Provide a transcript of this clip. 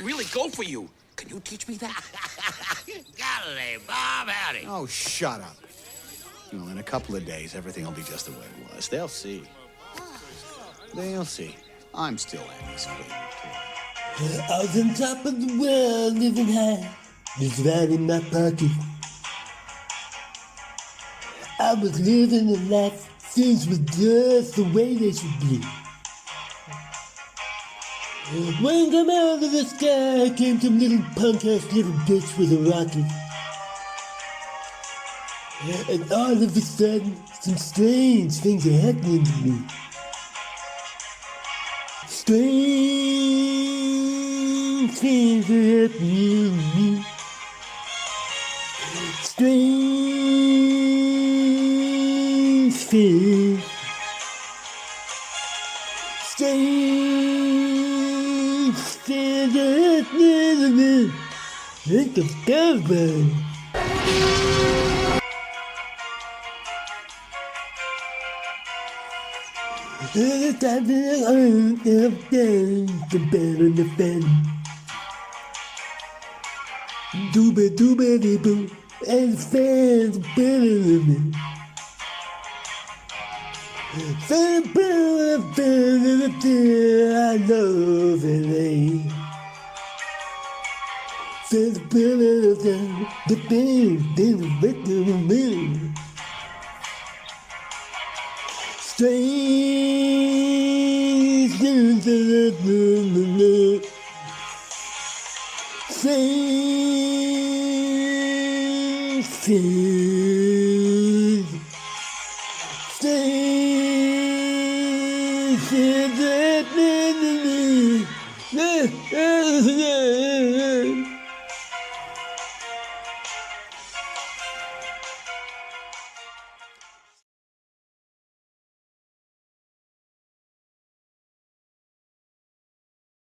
really go for you. Can you teach me that? Golly, Bob, howdy. Oh, shut up. You know, in a couple of days, everything will be just the way it was. They'll see. They'll see. I'm still Andy's favorite toy. I was on top of the world, living high, just right in my pocket. I was living a life, things were just the way they should be. When come out of the sky came some little punk-ass little bitch with a rocket. And all of a sudden, some strange things are happening to me. Strange things are happening to me. Strange things. Strange things are happening to me. Think of Cowboy. Every time that I am down, the better the fan. Dooba dooba dee boo, and the fans are better than me. Fan better than I love LA. Fans better than the thing, they're better than me. Strange things that strange things.